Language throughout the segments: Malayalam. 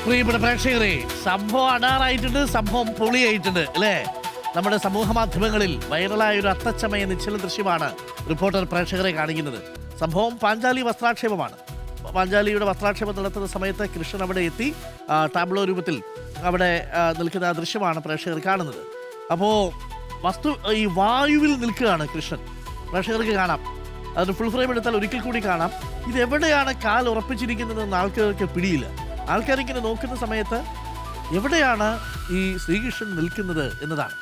പ്രിയപ്പെട്ട പ്രേക്ഷകരെ, സംഭവം അടാറായിട്ടുണ്ട്, സംഭവം പൊളിയായിട്ടുണ്ട് അല്ലേ? നമ്മുടെ സമൂഹ മാധ്യമങ്ങളിൽ വൈറലായ ഒരു അത്തച്ചമയ നിശ്ചല ദൃശ്യമാണ് റിപ്പോർട്ടർ പ്രേക്ഷകരെ കാണിക്കുന്നത്. സംഭവം പാഞ്ചാലി വസ്ത്രാക്ഷേപമാണ്. പാഞ്ചാലിയുടെ വസ്ത്രാക്ഷേപം നടത്തുന്ന സമയത്ത് കൃഷ്ണൻ അവിടെ എത്തി ടാബ്ലോ രൂപത്തിൽ അവിടെ നിൽക്കുന്ന ആ ദൃശ്യമാണ് പ്രേക്ഷകർ കാണുന്നത്. അപ്പോൾ ഈ വായുവിൽ നിൽക്കുകയാണ് കൃഷ്ണൻ. പ്രേക്ഷകർക്ക് കാണാം, അതിന് ഫുൾ ഫ്രെയിം എടുത്താൽ ഒരിക്കൽ കൂടി കാണാം. ഇതെവിടെയാണ് കാൽ ഉറപ്പിച്ചിരിക്കുന്നതെന്ന് ആൾക്കാർക്ക് പിടിയില്ല. ആൾക്കാരിങ്ങനെ നോക്കുന്ന സമയത്ത് എവിടെയാണ് ഈ ശ്രീകൃഷ്ണൻ നിൽക്കുന്നത് എന്നതാണ്.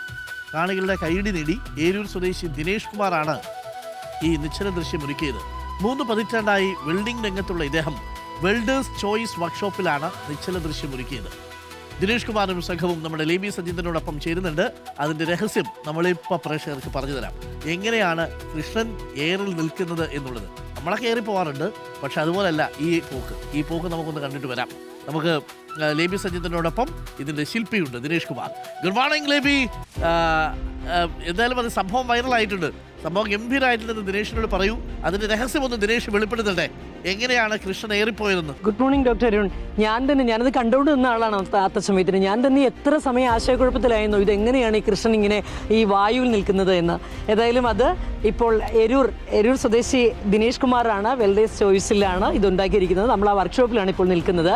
കാണികളുടെ കൈയടി നേടി ഏരൂർ സ്വദേശി ദിനേഷ് കുമാറാണ് ഈ നിശ്ചല ദൃശ്യം ഒരുക്കിയത്. 3 പതിറ്റാണ്ടായി വെൽഡിംഗ് രംഗത്തുള്ള ഇദ്ദേഹം വെൽഡേഴ്സ് ചോയ്സ് വർക്ക്ഷോപ്പിലാണ് നിശ്ചല ദൃശ്യം ഒരുക്കിയത്. ദിനേഷ് കുമാറും സംഘവും നമ്മുടെ ലേബി സജിത്തിനോടൊപ്പം ചേരുന്നുണ്ട്. അതിൻ്റെ രഹസ്യം നമ്മളിപ്പോൾ പ്രേക്ഷകർക്ക് പറഞ്ഞു തരാം. എങ്ങനെയാണ് കൃഷ്ണൻ എയറിൽ നിൽക്കുന്നത് എന്നുള്ളത്. നമ്മളൊക്കെ ഏറി പോകാറുണ്ട്, പക്ഷെ അതുപോലല്ല ഈ പോക്ക് നമുക്കൊന്ന് കണ്ടിട്ട് വരാം. നമുക്ക് ലേബി സജിത്തിനോടൊപ്പം ഇതിൻ്റെ ശില്പിയുണ്ട് ദിനേഷ് കുമാർ. Good morning ലേബി. എന്തായാലും അത് സംഭവം വൈറലായിട്ടുണ്ട്, സംഭവം ഗംഭീരമായിട്ടുണ്ടെന്ന് ദിനേഷിനോട് പറയൂ. അതിന്റെ രഹസ്യം ഒന്ന് ദിനേഷ് വെളിപ്പെടുത്തട്ടെ, എങ്ങനെയാണ് കൃഷ്ണൻ ഏറിപ്പോയതെന്ന്. Good morning doctor Arun. ഞാനത് കണ്ടുകൊണ്ട് നിന്ന ആളാണ് അത്തച്ചമയത്തിന്. ഞാൻ തന്നെ എത്ര സമയം ആശയക്കുഴപ്പത്തിലായിരുന്നു, ഇതെങ്ങനെയാണ് ഈ കൃഷ്ണൻ ഇങ്ങനെ ഈ വായുവിൽ നിൽക്കുന്നത് എന്ന്. ഏതായാലും അത് ഇപ്പോൾ എരൂർ സ്വദേശി ദിനേഷ് കുമാറാണ് വെൽഡേഴ്സ് ചോയ്സിലാണ് ഇതുണ്ടാക്കിയിരിക്കുന്നത്. നമ്മൾ ആ വർക്ക്ഷോപ്പിലാണ് ഇപ്പോൾ നിൽക്കുന്നത്.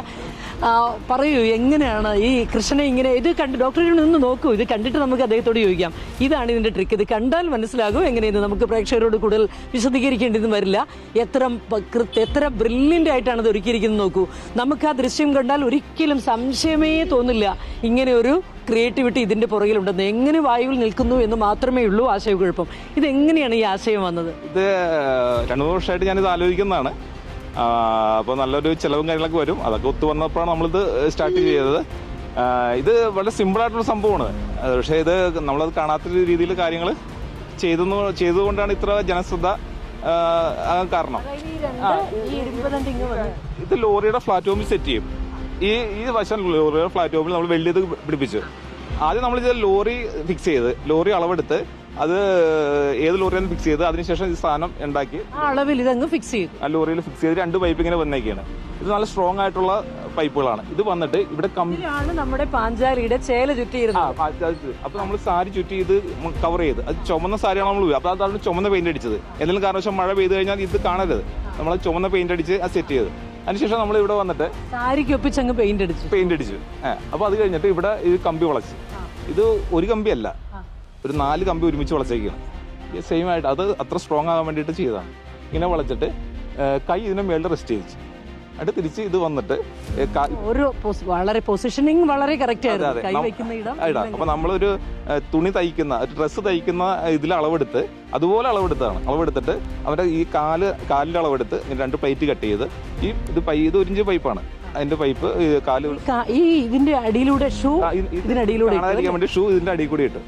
പറയൂ, എങ്ങനെയാണ് ഈ കൃഷ്ണനെ ഇങ്ങനെ ഇത് കണ്ട് ഡോക്ടറിനോട് നിന്ന് നോക്കൂ, ഇത് കണ്ടിട്ട് നമുക്ക് അദ്ദേഹത്തോട് ചോദിക്കാം. ഇതാണ് ഇതിൻ്റെ ട്രിക്ക്, ഇത് കണ്ടാൽ മനസ്സിലാകും എങ്ങനെയെന്ന്. നമുക്ക് പ്രേക്ഷകരോട് കൂടുതൽ വിശദീകരിക്കേണ്ടതും വരില്ല. എത്ര ബ്രില്യൻ്റ് ആയിട്ടാണ് ഇത് ഒരുക്കിയിരിക്കുന്നത് നോക്കൂ. നമുക്ക് ആ ദൃശ്യം കണ്ടാൽ ഒരിക്കലും സംശയമേ തോന്നില്ല ഇങ്ങനെ ഒരു ക്രിയേറ്റിവിറ്റി ഇതിൻ്റെ പുറകിലുണ്ടെന്ന്. എങ്ങനെ വായുവിൽ നിൽക്കുന്നു എന്ന് മാത്രമേ ഉള്ളൂ ആശയക്കുഴപ്പം. ഇതെങ്ങനെയാണ് ഈ ആശയം വന്നത്? ഇത് 2 വർഷമായിട്ട് ഞാനിത് ആലോചിക്കുന്നതാണ്. അപ്പോൾ നല്ലൊരു ചിലവും കാര്യങ്ങളൊക്കെ വരും, അതൊക്കെ ഒത്തു വന്നപ്പോഴാണ് നമ്മളിത് സ്റ്റാർട്ട് ചെയ്തത്. ഇത് വളരെ സിമ്പിളായിട്ടുള്ള സംഭവമാണ്, പക്ഷേ ഇത് നമ്മളത് കാണാത്ത രീതിയിൽ കാര്യങ്ങൾ ചെയ്തുകൊണ്ടാണ് ഇത്ര ജനശ്രദ്ധ കാരണം. ഇത് ലോറിയുടെ പ്ലാറ്റ്ഫോമിൽ സെറ്റ് ചെയ്യും. ഈ വശം ലോറിയുടെ പ്ലാറ്റ്ഫോമിൽ നമ്മൾ വെൽഡ് ചെയ്ത് പിടിപ്പിച്ചു. ആദ്യം നമ്മളിത് ലോറി ഫിക്സ് ചെയ്ത്, ലോറി അളവെടുത്ത് അത് ഏത് ലോറിയാണ് ഫിക്സ് ചെയ്ത് അതിനുശേഷം ഈ സാധനം ഉണ്ടാക്കി അളവിൽ ഇതങ്ങ് ഫിക്സ് ചെയ്തു. ആ ലോറിയിൽ ഫിക്സ് ചെയ്ത് 2 പൈപ്പ് ഇങ്ങനെ വന്നേക്കാണ്. ഇത് നല്ല സ്ട്രോങ് ആയിട്ടുള്ള പൈപ്പുകളാണ്. ഇത് വന്നിട്ട് ഇവിടെ നമ്മുടെ പാഞ്ചാലിയുടെ ചേല ചുറ്റിയിരുന്നത്. അപ്പൊ നമ്മൾ സാരി ചുറ്റി ഇത് കവർ ചെയ്ത്, അത് ചുമന്ന സാരിയാണ് നമ്മൾ. അപ്പൊ അതാണ് ചുമന്ന പെയിന്റ് അടിച്ചത്. എന്തെങ്കിലും കാരണവശാൽ മഴ പെയ്ത് കഴിഞ്ഞാൽ ഇത് കാണരുത്, നമ്മൾ ചുമന്ന പെയിന്റ് അടിച്ച് അത് സെറ്റ് ചെയ്ത് അതിനുശേഷം നമ്മൾ ഇവിടെ വന്നിട്ട് സാരിക്കൊപ്പിച്ചങ്ങ് പെയിന്റ് അടിച്ചു. അപ്പൊ അത് കഴിഞ്ഞിട്ട് ഇവിടെ ഇത് കമ്പി വളച്ച്, ഇത് ഒരു കമ്പിയല്ല, ഒരു 4 കമ്പി ഒരുമിച്ച് വളച്ചേക്കാണ്. സെയിം ആയിട്ട് അത് അത്ര സ്ട്രോങ് ആകാൻ വേണ്ടിയിട്ട് ചെയ്തതാണ്. ഇങ്ങനെ വളച്ചിട്ട് കൈ ഇതിന്റെ മേളിൽ റെസ്റ്റ് ചെയ്യിച്ചു, എന്നിട്ട് തിരിച്ച് ഇത് വന്നിട്ട് വളരെ പൊസിഷനിങ് വളരെ കറക്റ്റ് ആയിരുന്നു. അപ്പൊ നമ്മളൊരു തുണി തയ്ക്കുന്ന, ഡ്രസ്സ് തയ്ക്കുന്ന ഇതിൽ അളവെടുത്ത് അതുപോലെ അളവെടുത്തിട്ട് അവരുടെ ഈ കാലിന്റെ അളവെടുത്ത് 2 പ്ലേറ്റ് കട്ട് ചെയ്ത് ഇത് 1 ഇഞ്ച് പൈപ്പാണ്. അതിന്റെ പൈപ്പ് ഇതിന്റെ അടിയിലൂടെ ഷൂ കാണാതിരിക്കാൻ വേണ്ടി ഷൂ ഇതിന്റെ അടിയിൽ കൂടി ഇട്ട്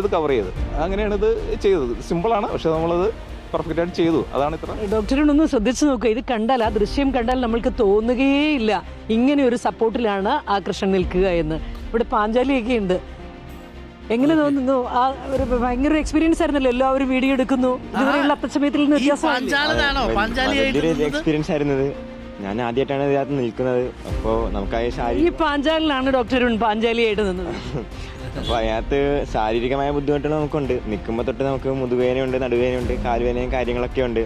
ഇത് കവർ ചെയ്ത്, അങ്ങനെയാണ് ഇത് ചെയ്തത്. സിമ്പിളാണ്, പക്ഷെ നമ്മളത് പെർഫെക്റ്റ് ആയിട്ട് ചെയ്തു. അതാണ് ഇത്ര. ഡോക്ടറിനൊന്ന് ശ്രദ്ധിച്ചു നോക്കുക, ഇത് കണ്ടാൽ, ആ ദൃശ്യം കണ്ടാൽ നമ്മൾക്ക് തോന്നുകയേയില്ല ഇങ്ങനെ ഒരു സപ്പോർട്ടിലാണ് ആ കൃഷ്ണൻ നിൽക്കുക എന്ന്. ഇവിടെ പാഞ്ചാലിയൊക്കെ ഉണ്ട്. എങ്ങനെ തോന്നുന്നു? ആ ഒരു ഭയങ്കര എക്സ്പീരിയൻസ് ആയിരുന്നല്ലോ, എല്ലാവരും വീഡിയോ എടുക്കുന്നു. ഇതുവരെയുള്ള അത്തച്ചമയത്തിൽ നിന്ന് എക്സ്പീരിയൻസ് ആയിരുന്നത്. ഞാൻ ആദ്യമായിട്ടാണ് ഇതിനകത്ത് നിൽക്കുന്നത്. അപ്പോൾ നമുക്ക് ഈ പാഞ്ചാലിലാണ് ഡോക്ടർ പാഞ്ചാലിയായിട്ട് നിന്നത്. അപ്പോൾ അതിനകത്ത് ശാരീരികമായ ബുദ്ധിമുട്ടുകൾ നമുക്കുണ്ട്. നിൽക്കുമ്പോൾ തൊട്ട് നമുക്ക് മുതുവേനയുണ്ട്, നടുവേനയുണ്ട്, കാലുവേനയും കാര്യങ്ങളൊക്കെ ഉണ്ട്.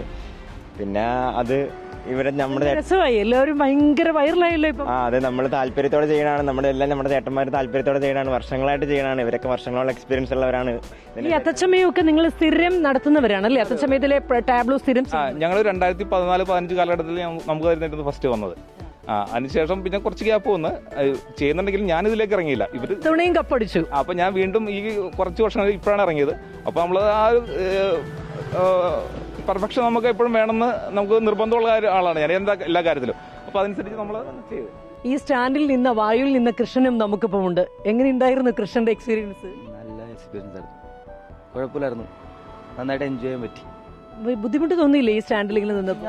പിന്നെ അത് ഇവിടെ നമ്മുടെ എല്ലാവരും ഭയങ്കര വൈറലായല്ലോ ഇപ്പൊ. അതെ, നമ്മൾ താല്പര്യത്തോടെ ചെയ്യണതാണ്. നമ്മുടെ ചേട്ടന്മാർ താല്പര്യത്തോടെ ചെയ്യണതാണ്, വർഷങ്ങളായിട്ട് ചെയ്യണതാണ്. ഇവരൊക്കെ വർഷങ്ങളോളം എക്സ്പീരിയൻസ് ഉള്ളവരാണ്. ഈ അത്തച്ചമയൊക്കെ നിങ്ങൾ സ്ഥിരം നടത്തുന്നവരാണല്ലേ? അത്തച്ചമയത്തിലെ ടാബ്ലോ സ്ഥിരം ഞങ്ങൾ 2014-15 കാലഘട്ടത്തിൽ നമുക്ക് തരുന്നായിരുന്നു ഫസ്റ്റ് വന്നത്. അതിനുശേഷം പിന്നെ കുറച്ച് ഗ്യാപ്പ് വന്ന് ചെയ്യുന്നുണ്ടെങ്കിൽ ഞാൻ ഇതിലേക്ക് ഇറങ്ങിയില്ല. ഇത്തവണയും കപ്പടിച്ചു. അപ്പൊ ഞാൻ വീണ്ടും ഈ കുറച്ച് വർഷങ്ങൾ ഇപ്പോഴാണ് ഇറങ്ങിയത്. അപ്പൊ നമ്മൾ ആ പെർഫെക്ഷൻ നമുക്ക് എപ്പോഴും വേണമെന്ന് നമുക്ക് നിർബന്ധമുള്ള ആളാണ് ഞാൻ എല്ലാ കാര്യത്തിലും. അപ്പൊ അതനുസരിച്ച് നമ്മൾ ചെയ്തു. ഈ സ്റ്റാൻഡിൽ നിന്ന വായുവിൽ നിന്ന കൃഷ്ണനും നമുക്കിപ്പം ഉണ്ട്. എങ്ങനെ ഉണ്ടായിരുന്നു കൃഷ്ണന്റെ എക്സ്പീരിയൻസ്? നല്ല എക്സ്പീരിയൻസ് ആയിരുന്നു, കുഴപ്പമില്ലായിരുന്നു, നന്നായിട്ട് എൻജോയ് ചെയ്യാൻ പറ്റി. ബുദ്ധിമുട്ട് തോന്നിയില്ലേ ഈ സ്റ്റാൻഡിൽ ഇങ്ങനെ നിന്നപ്പോൾ?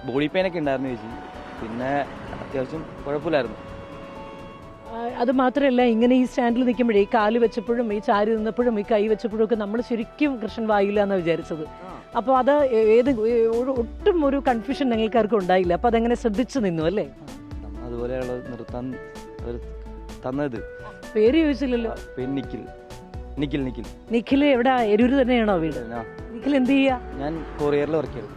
ബോഡി പെയിൻ ഒക്കെ ഉണ്ടായിരുന്നു ചേച്ചി, പിന്നെ അത്യാവശ്യം കുഴപ്പമില്ലായിരുന്നു. അത് മാത്രമല്ല, ഇങ്ങനെ ഈ സ്റ്റാൻഡിൽ നിൽക്കുമ്പോഴേ ഈ കാല് വെച്ചപ്പോഴും ഈ ചാരി നിന്നപ്പോഴും ഈ കൈ വെച്ചപ്പോഴും ഒക്കെ നമ്മൾ ശരിക്കും കൃഷ്ണൻ വായില്ല എന്നാണ് വിചാരിച്ചത്. അപ്പോൾ അത് ഒട്ടും ഒരു കൺഫ്യൂഷൻ ഞങ്ങൾക്കാർക്കും ഉണ്ടായില്ല. അപ്പോൾ അതെങ്ങനെ ശ്രദ്ധിച്ചു നിന്നു അല്ലേ? അത് അതുപോലെയുള്ള നിർത്താൻ അവർ തന്നത്. പേര് ചോദിച്ചില്ലല്ലോ. പിന്നെ നിഖിൽ നിഖിൽ എവിടെ? എരൂര് തന്നെയാണോ വീട്? ആ, നിഖിൽ എന്ത് ചെയ്യാ? ഞാൻ കൊറിയറിൽ വർക്ക് ചെയ്തു.